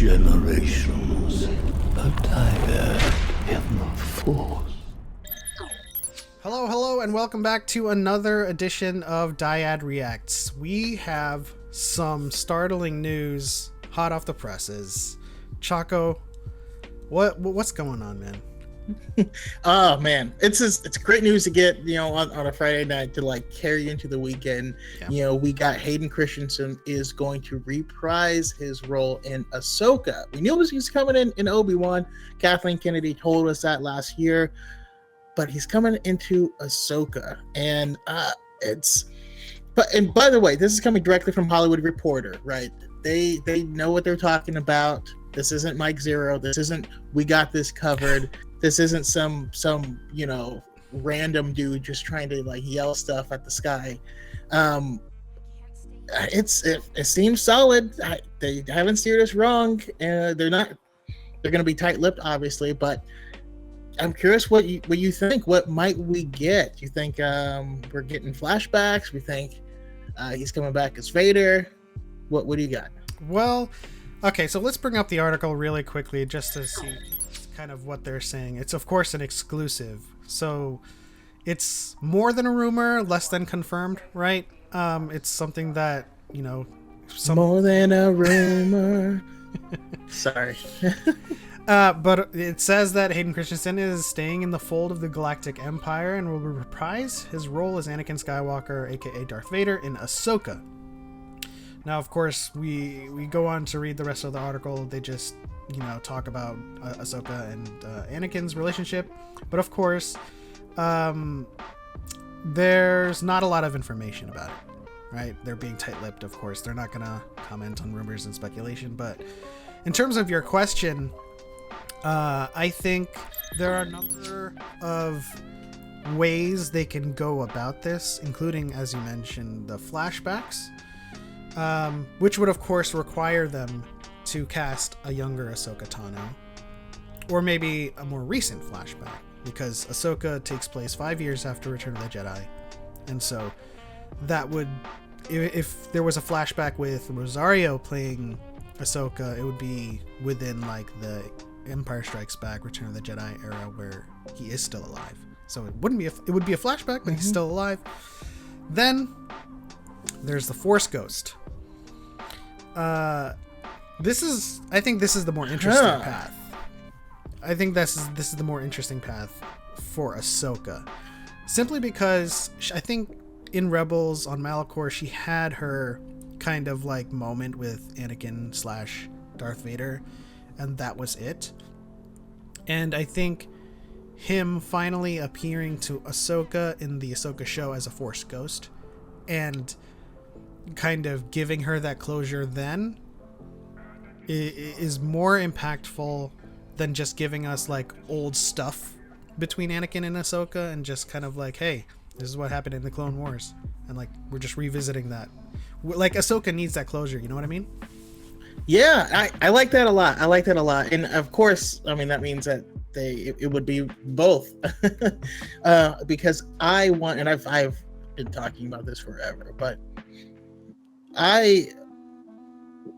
generations of Dyad in the Force. Hello, and welcome back to another edition of Dyad Reacts. We have some startling news hot off the presses. Choco, what's going on, man? Oh man, it's great news to get, on a Friday night to like carry into the weekend. Yeah. We got Hayden Christensen is going to reprise his role in Ahsoka. We knew he was coming in Obi-Wan. Kathleen Kennedy told us that last year, but he's coming into Ahsoka, and and by the way, this is coming directly from Hollywood Reporter, right? They know what they're talking about. This isn't Mike Zero. This isn't we got this covered. This isn't some random dude just trying to like yell stuff at the sky. It seems solid. They haven't steered us wrong. They're going to be tight-lipped, obviously, but I'm curious what you think. What might we get? You think we're getting flashbacks? We think he's coming back as Vader? What do you got? Well, okay, so let's bring up the article really quickly just to see kind of what they're saying. It's of course an exclusive, so it's more than a rumor, less than confirmed, right? It's something that More than a rumor. Sorry. But it says that Hayden Christensen is staying in the fold of the Galactic Empire and will reprise his role as Anakin Skywalker, aka Darth Vader, in Ahsoka. Now, of course, we go on to read the rest of the article. They just talk about Ahsoka and Anakin's relationship, but of course there's not a lot of information about it, right? They're being tight-lipped, of course. They're not gonna comment on rumors and speculation. But in terms of your question, I think there are a number of ways they can go about this, including, as you mentioned, the flashbacks, which would of course require them to cast a younger Ahsoka Tano, or maybe a more recent flashback, because Ahsoka takes place 5 years after Return of the Jedi, and so that would, if there was a flashback with Rosario playing Ahsoka, it would be within like the Empire Strikes Back, Return of the Jedi era, where he is still alive. So it would be a flashback, but he's still alive. Then there's the Force Ghost. I think this is the more interesting path. I think this is the more interesting path for Ahsoka, simply because I think in Rebels on Malachor she had her kind of like moment with Anakin / Darth Vader, and that was it. And I think him finally appearing to Ahsoka in the Ahsoka show as a Force Ghost and kind of giving her that closure then is more impactful than just giving us like old stuff between Anakin and Ahsoka and just kind of like, hey, this is what happened in the Clone Wars, and like we're just revisiting that. Like Ahsoka needs that closure, you know what I mean? Yeah, I like that a lot. And of course, I mean that means that it would be both. Because I want, and I've been talking about this forever, but I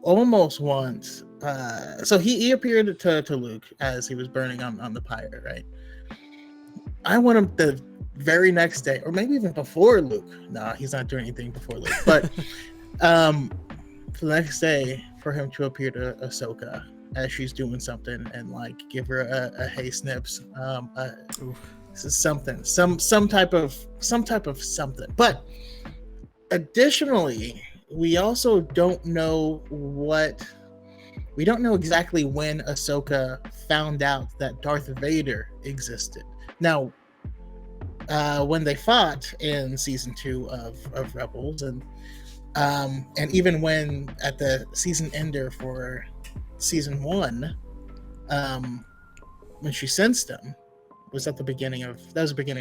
almost want so he appeared to Luke as he was burning on the pyre, right? I want him the very next day, or maybe even before Luke. No, he's not doing anything before Luke, but for the next day for him to appear to Ahsoka as she's doing something and like give her a hey snips, this is something, some type of something. But additionally, we also don't know exactly when Ahsoka found out that Darth Vader existed. Now, when they fought in season 2 of Rebels, and even when at the season ender for season 1, when she sensed him, was at the beginning of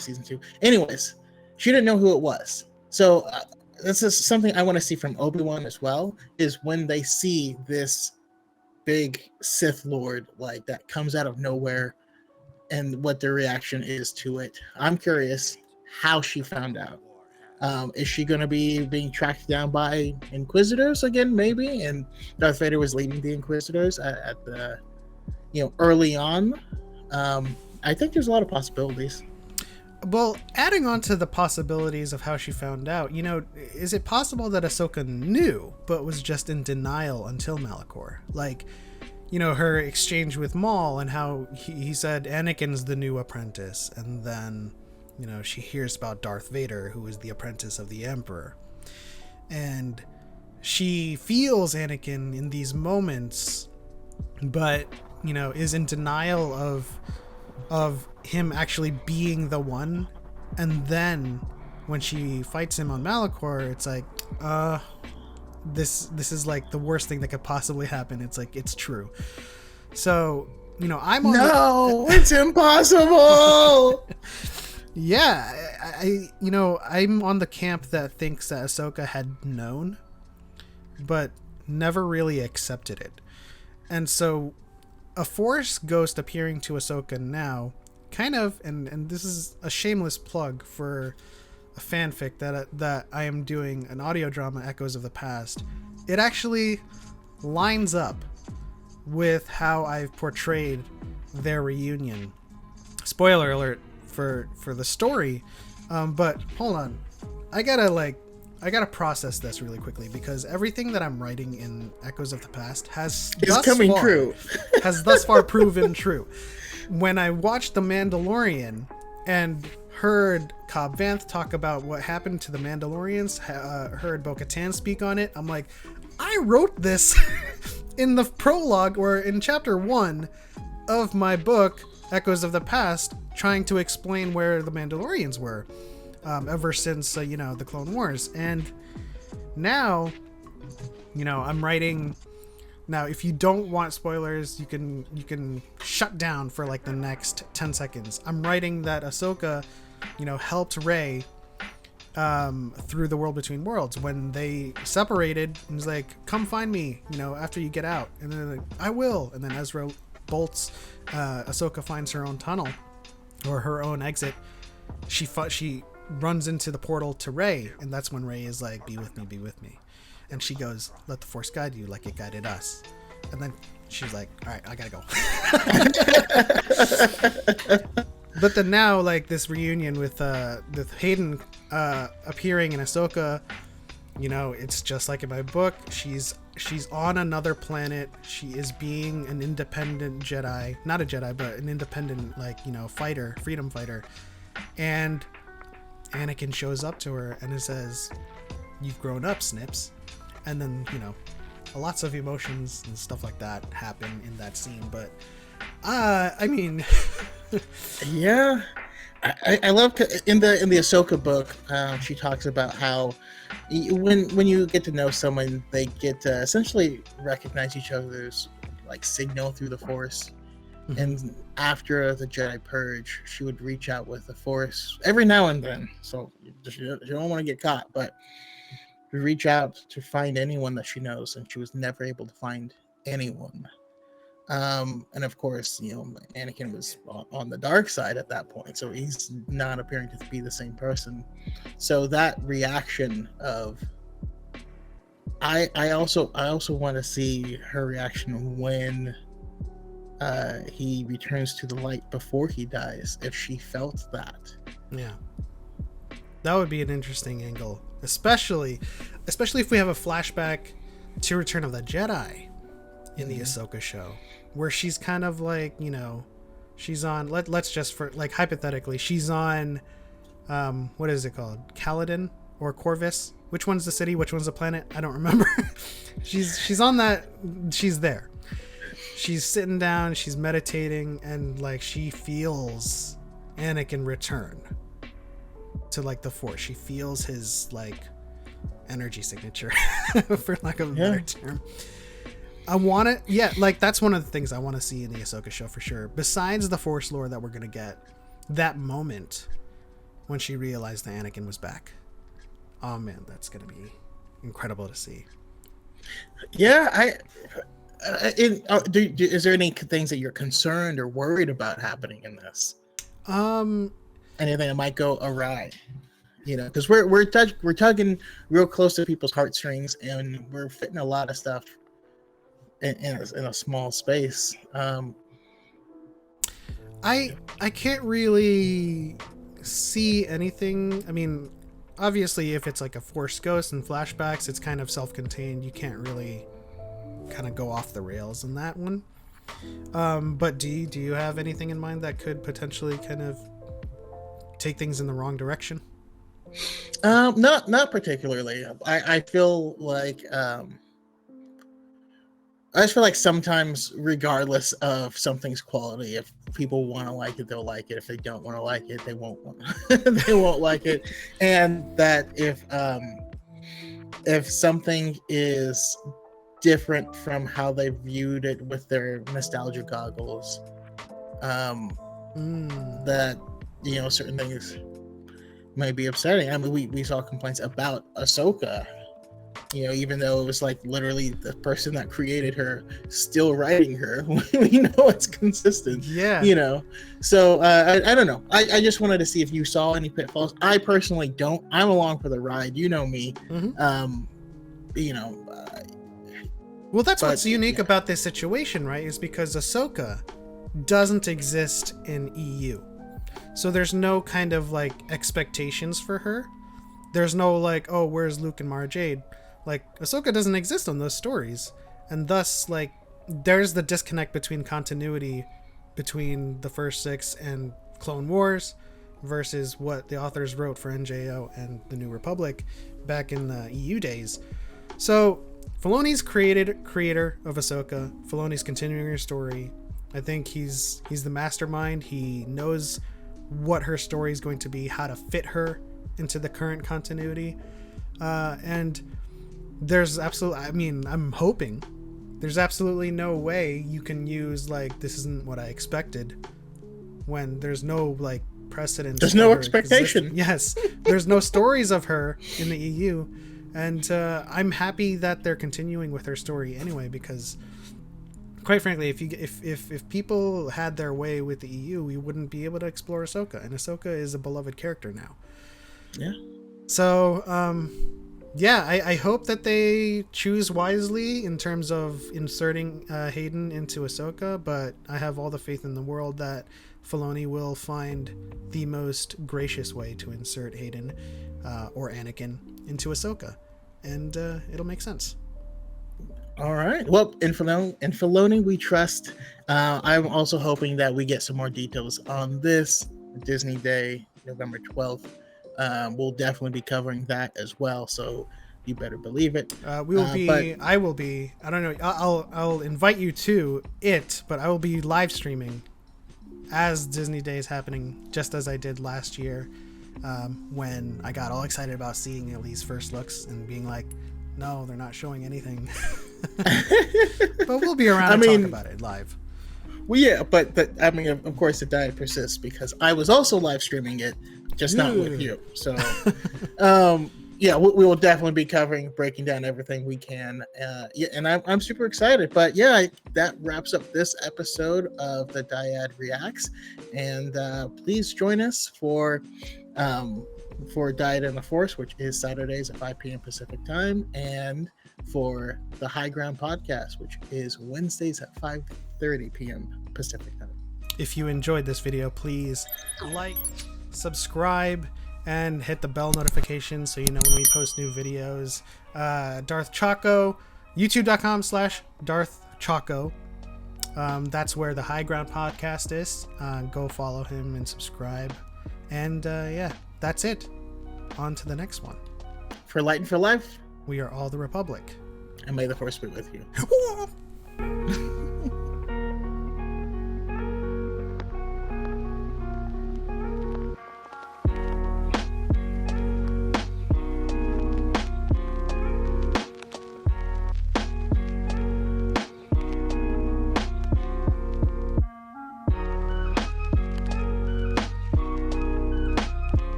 season 2. Anyways, she didn't know who it was. So this is something I want to see from Obi-Wan as well, is when they see this big Sith Lord like that comes out of nowhere and what their reaction is to it. I'm curious how she found out. Is she going to be being tracked down by Inquisitors again? Maybe, and Darth Vader was leading the Inquisitors at the, early on. I think there's a lot of possibilities. Well, adding on to the possibilities of how she found out, is it possible that Ahsoka knew but was just in denial until Malachor? Like, her exchange with Maul and how he said Anakin's the new apprentice, and then, she hears about Darth Vader, who is the apprentice of the Emperor. And she feels Anakin in these moments, but, is in denial of him actually being the one. And then when she fights him on Malachor, it's like, this is like the worst thing that could possibly happen. It's like, it's true. So, I'm on it's impossible. Yeah, I'm on the camp that thinks that Ahsoka had known, but never really accepted it. And so a Force ghost appearing to Ahsoka now, kind of, and this is a shameless plug for a fanfic that I am doing, an audio drama, Echoes of the Past. It actually lines up with how I've portrayed their reunion. Spoiler alert for the story, but hold on, I gotta process this really quickly, because everything that I'm writing in Echoes of the Past has thus far proven true. When I watched The Mandalorian and heard Cobb Vanth talk about what happened to the Mandalorians, heard Bo-Katan speak on it, I'm like, I wrote this in the prologue or in chapter 1 of my book Echoes of the Past, trying to explain where the Mandalorians were ever since the Clone Wars. And now I'm writing. Now, if you don't want spoilers, you can shut down for like the next 10 seconds. I'm writing that Ahsoka helped Rey through the World Between Worlds when they separated, and was like, come find me after you get out. And then like, I will. And then Ezra bolts. Ahsoka finds her own tunnel or her own exit. She runs into the portal to Rey, and that's when Rey is like, be with me. And she goes, let the Force guide you like it guided us. And then she's like, all right, I gotta go. But then now, like, this reunion with Hayden appearing in Ahsoka, it's just like in my book. She's on another planet. She is being an independent Jedi, not a Jedi, but an independent, fighter, freedom fighter. And Anakin shows up to her and it says, you've grown up, Snips. And then, lots of emotions and stuff like that happen in that scene. But, yeah. I love in the Ahsoka book. She talks about how when you get to know someone, they get to essentially recognize each other's like signal through the Force. Mm-hmm. And after the Jedi Purge, she would reach out with the Force every now and then. So you don't want to get caught, but reach out to find anyone that she knows, and she was never able to find anyone. And of course, Anakin was on the dark side at that point, so he's not appearing to be the same person. So that reaction of, I also want to see her reaction when he returns to the light before he dies, if she felt that. Yeah, that would be an interesting angle, especially if we have a flashback to Return of the Jedi in the Ahsoka show, where she's kind of like, she's on, let's just, for like, hypothetically, she's on what is it called, Caladan or Corvus? Which one's the city, which one's the planet? I don't remember. she's on that, she's there, she's sitting down, she's meditating, and like she feels Anakin return to like the Force. She feels his like energy signature for lack of a better term. I want it. Yeah, like that's one of the things I want to see in the Ahsoka show for sure. Besides the Force lore that we're gonna get, that moment when she realized that Anakin was back. Oh man, that's gonna be incredible to see. Yeah, is there any things that you're concerned or worried about happening in this? Anything that might go awry? because we're tugging real close to people's heartstrings, and we're fitting a lot of stuff in a small space. I can't really see anything. I mean, obviously, if it's like a Force Ghost and flashbacks, it's kind of self-contained. You can't really kind of go off the rails in that one. But do you have anything in mind that could potentially kind of take things in the wrong direction? Not particularly. I feel like I just feel like sometimes, regardless of something's quality, if people want to like it, they'll like it. If they don't want to like it, they won't they won't like it. And that if something is different from how they viewed it with their nostalgia goggles, that certain things might be upsetting. I mean, we saw complaints about Ahsoka, even though it was like literally the person that created her still writing her. We know it's consistent. Yeah. So I don't know. I just wanted to see if you saw any pitfalls. I personally don't. I'm along for the ride. You know me. Mm-hmm. Well, that's what's unique about this situation, right? Is because Ahsoka doesn't exist in EU. So there's no kind of like expectations for her. There's no like, oh, where's Luke and Mara Jade? Like, Ahsoka doesn't exist on those stories. And thus, like, there's the disconnect between continuity between the first 6 and Clone Wars versus what the authors wrote for NJO and the New Republic back in the EU days. So Filoni's creator of Ahsoka. Filoni's continuing her story. I think he's the mastermind. He knows what her story is going to be, how to fit her into the current continuity. And there's absolutely, I mean, I'm hoping there's absolutely no way you can use like, this isn't what I expected, when there's no like precedent. There's no expectation. Yes. There's no stories of her in the EU. And I'm happy that they're continuing with her story anyway, because quite frankly, if people had their way with the EU, we wouldn't be able to explore Ahsoka, and Ahsoka is a beloved character now. Yeah. So, I hope that they choose wisely in terms of inserting Hayden into Ahsoka, but I have all the faith in the world that Filoni will find the most gracious way to insert Hayden or Anakin into Ahsoka, and it'll make sense. All right. Well, in Filoni we trust. I'm also hoping that we get some more details on this Disney Day, November 12th. We'll definitely be covering that as well, so you better believe it. I will be. I don't know. I'll invite you to it, but I will be live streaming as Disney Day is happening, just as I did last year, when I got all excited about seeing all these first looks and being like, no, they're not showing anything. But we'll be around to talk about it live. Well, yeah, but of course, the Dyad persists because I was also live streaming it, just not with you. So, we will definitely be breaking down everything we can. And I'm super excited. But yeah, that wraps up this episode of the Dyad Reacts. And please join us for Dyad in the Force, which is Saturdays at 5 p.m. Pacific time, and for the High Ground podcast, which is Wednesdays at 5:30 p.m. Pacific time. If you enjoyed this video, please like, subscribe, and hit the bell notification so you know when we post new videos. Darth Choco, youtube.com/Darth Choco. That's where the High Ground podcast is. Go follow him and subscribe. And that's it. On to the next one. For Light and for Life, we are all the Republic. And may the Force be with you.